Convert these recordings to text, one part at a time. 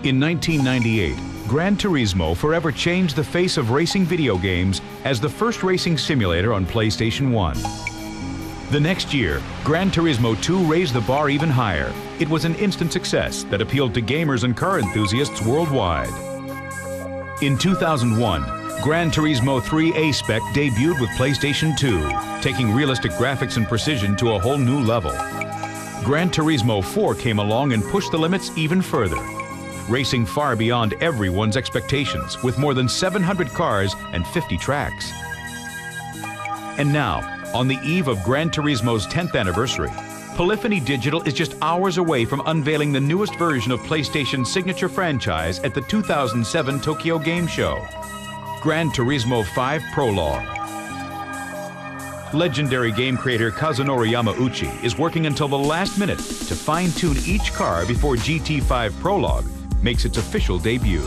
In 1998, Gran Turismo forever changed the face of racing video games as the first racing simulator on PlayStation 1. The next year, Gran Turismo 2 raised the bar even higher. It was an instant success that appealed to gamers and car enthusiasts worldwide. In 2001, Gran Turismo 3 A-Spec debuted with PlayStation 2, taking realistic graphics and precision to a whole new level. Gran Turismo 4 came along and pushed the limits even further, racing far beyond everyone's expectations with more than 700 cars and 50 tracks. And now, on the eve of Gran Turismo's 10th anniversary, Polyphony Digital is just hours away from unveiling the newest version of PlayStation's signature franchise at the 2007 Tokyo Game Show, Gran Turismo 5 Prologue. Legendary game creator Kazunori Yamauchi is working until the last minute to fine-tune each car before GT5 Prologue makes its official debut.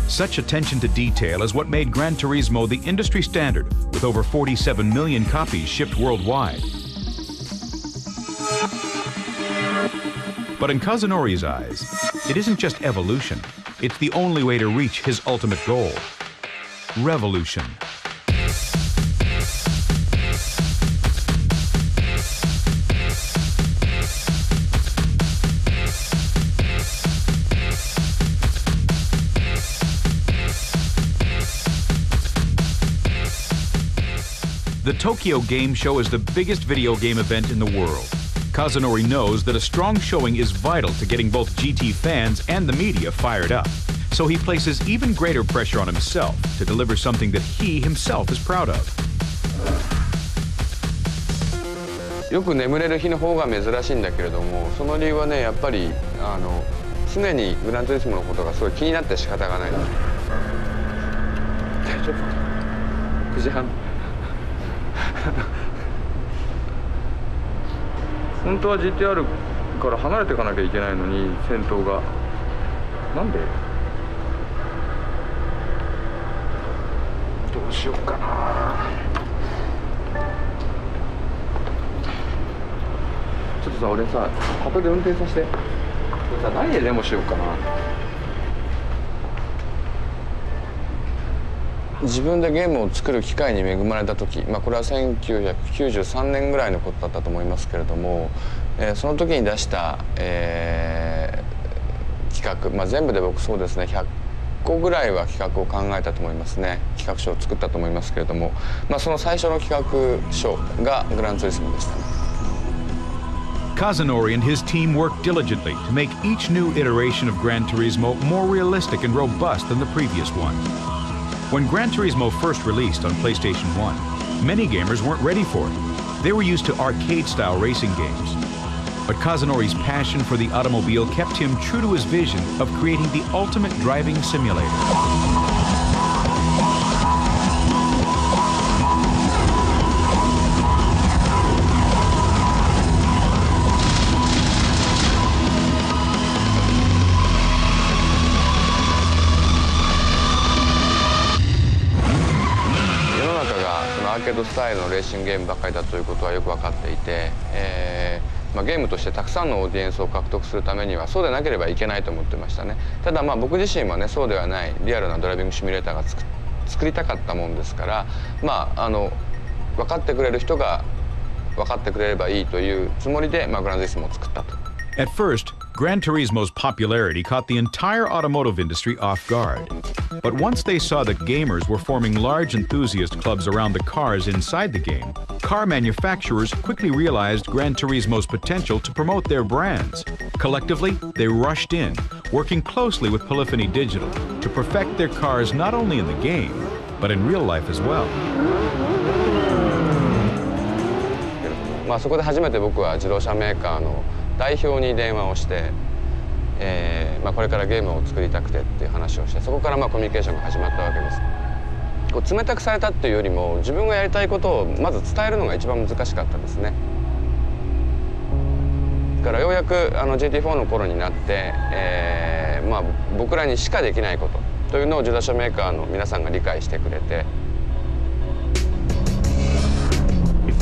Such attention to detail is what made Gran Turismo the industry standard, with over 47 million copies shipped worldwide. But in Kazunori's eyes, it isn't just evolution, it's the only way to reach his ultimate goal: revolution. The Tokyo Game Show is the biggest video game event in the world. Kazunori knows that a strong showing is vital to getting both GT fans and the media fired up. So he places even greater pressure on himself to deliver something that he himself is proud of. よく眠れる日の方が珍しいんだけれども、その理由はね、やっぱり常にグランツーリスモのことがすごい気になって仕方がない。大丈夫？9時半。本当は GTR から離れていかなきゃいけないのに、先頭がなんで？どうしようかな。ちょっとさ、俺さ、後で運転させて。これさ、何でデモしようかな。自分でゲームを作る機会に恵まれた時、これは1993年ぐらいのことだったと思いますけれども、その時に出した、企画、全部で僕そうですね、100個ぐらいは企画を考えたと思いますね。企画書を作ったと思いますけれども、その最初の企画書がグランツーリスモでしたね。Kazunori and his team worked diligently to make each new iteration of Gran Turismo more realistic and robust than the previous one. When Gran Turismo first released on PlayStation 1, many gamers weren't ready for it. They were used to arcade-style racing games. But Kazunori's passion for the automobile kept him true to his vision of creating the ultimate driving simulator.世の中がそのアーケードスタイルのレーシングゲームばっかりだということはよく分かっていて、ゲームとしてたくさんのオーディエンスを獲得するためにはそうでなければいけないと思ってましたね。ただ僕自身はね、そうではないリアルなドライビングシミュレーターが作りたかったもんですから、分かってくれる人が分かってくれればいいというつもりで、グランツーリスモを作ったと。At first, Gran Turismo's popularity caught the entire automotive industry off guard. But once they saw that gamers were forming large enthusiast clubs around the cars inside the game, car manufacturers quickly realized Gran Turismo's potential to promote their brands. Collectively, they rushed in, working closely with Polyphony Digital to perfect their cars not only in the game, but in real life as well. そこで初めて僕は自動車メーカーの代表に電話をして、これからゲームを作りたくてっていう話をして、そこからコミュニケーションが始まったわけです。こう冷たくされたっていうよりも、自分がやりたいことをまず伝えるのが一番難しかったですね。だからようやくGT4 の頃になって、僕らにしかできないことというのを自動車メーカーの皆さんが理解してくれて。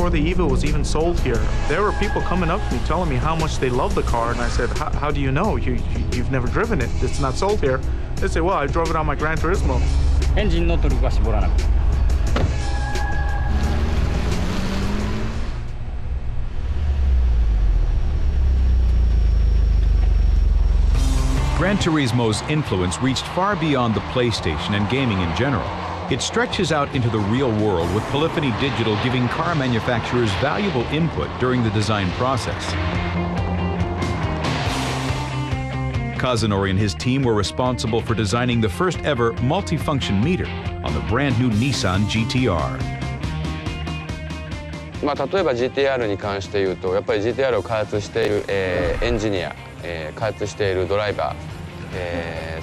before the EVO was even sold here, there were people coming up to me telling me how much they love the car, and I said, how do you know? You've never driven it. It's not sold here. They say, well, I drove it on my Gran Turismo. エンジンのトルクは絞らなくて。Gran Turismo's influence reached far beyond the PlayStation and gaming in general. It stretches out into the real world, with Polyphony Digital giving car manufacturers valuable input during the design process. Kazunori and his team were responsible for designing the first ever multifunction meter on the brand new Nissan GTR. まあ例えば GTR に関して言うと、やっぱり GTR を開発している、エンジニア、開発しているドライバー、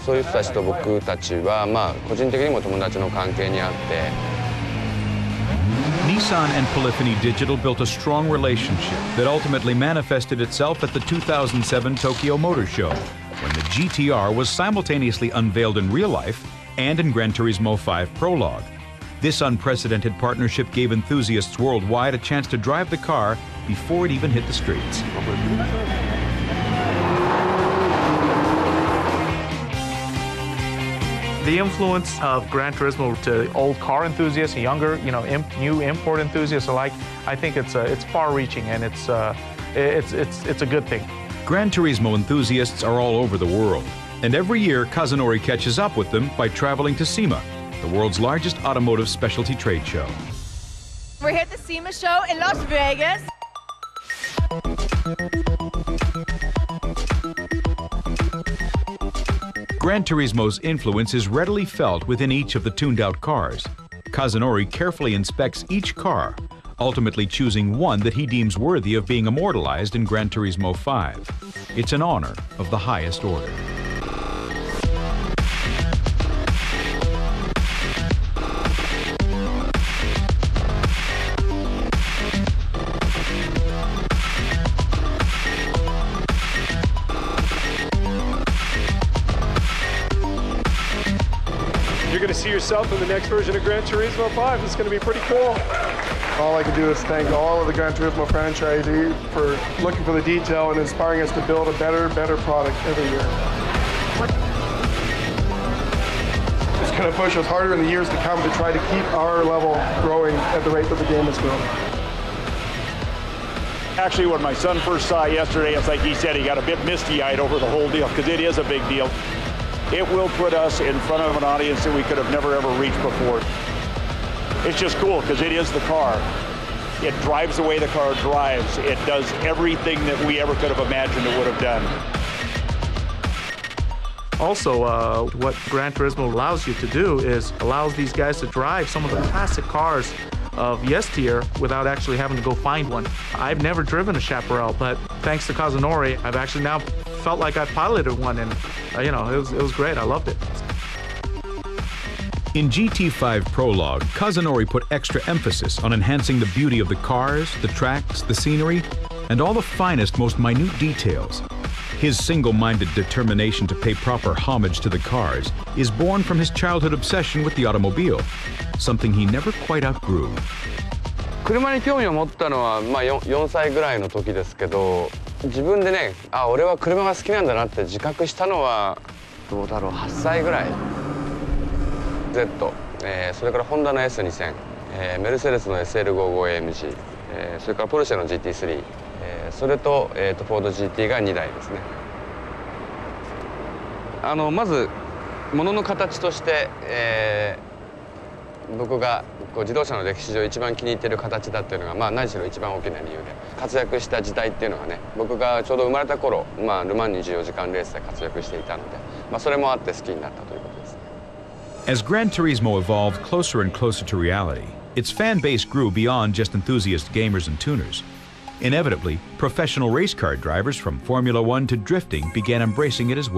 そういう人たちと僕たちは、まあ個人的にも友達の関係にあって。Nissan and Polyphony Digital built a strong relationship that ultimately manifested itself at the 2007 Tokyo Motor Show, when the GTR was simultaneously unveiled in real life and in Gran Turismo 5 Prologue. This unprecedented partnership gave enthusiasts worldwide a chance to drive the car before it even hit the streets. The influence of Gran Turismo to old car enthusiasts, younger, new import enthusiasts alike, I think it's far-reaching, and it's a good thing. Gran Turismo enthusiasts are all over the world, and every year Kazunori catches up with them by traveling to SEMA, the world's largest automotive specialty trade show. We're here at the SEMA show in Las Vegas. Gran Turismo's influence is readily felt within each of the tuned-out cars. Kazunori carefully inspects each car, ultimately choosing one that he deems worthy of being immortalized in Gran Turismo 5. It's an honor of the highest order. You're going to see yourself in the next version of Gran Turismo 5. It's going to be pretty cool. All I can do is thank all of the Gran Turismo franchisee for looking for the detail and inspiring us to build a better product every year. It's going to push us harder in the years to come to try to keep our level growing at the rate that the game is growing. Actually, when my son first saw it yesterday, it's like he said, he got a bit misty-eyed over the whole deal, because it is a big deal. It will put us in front of an audience that we could have never ever reached before. It's just cool because it is the car. It drives the way the car drives. It does everything that we ever could have imagined it would have done. Also, what Gran Turismo allows you to do is allows these guys to drive some of the classic cars of yesteryear without actually having to go find one. I've never driven a Chaparral, but thanks to Kazunori, I've actually now felt like I piloted one, and it was great. I loved it. In GT5 Prologue, Kazunori put extra emphasis on enhancing the beauty of the cars, the tracks, the scenery, and all the finest, most minute details. His single-minded determination to pay proper homage to the cars is born from his childhood obsession with the automobile, something he never quite outgrew. 車に興味を持ったのは、4歳ぐらいの時ですけど、自分でね、俺は車が好きなんだなって自覚したのはどうだろう、8歳ぐらい。Z、それからホンダの S2000、メルセデスの SL55AMG、それからポルシェの GT3、それと、フォード GT が2台ですね。まず物の形として、僕が自動車の歴史上一番気に入っている形だっていうのが、何しろ一番大きな理由で、活躍した時代っていうのがね、僕がちょうど生まれた頃、ルマン24時間レースで活躍していたので、それもあって好きになったということですね。As Gran Turismo evolved closer and closer to reality, its fan base grew beyond just enthusiast gamers and tuners. Inevitably, professional race car drivers from Formula One to drifting began embracing it as well.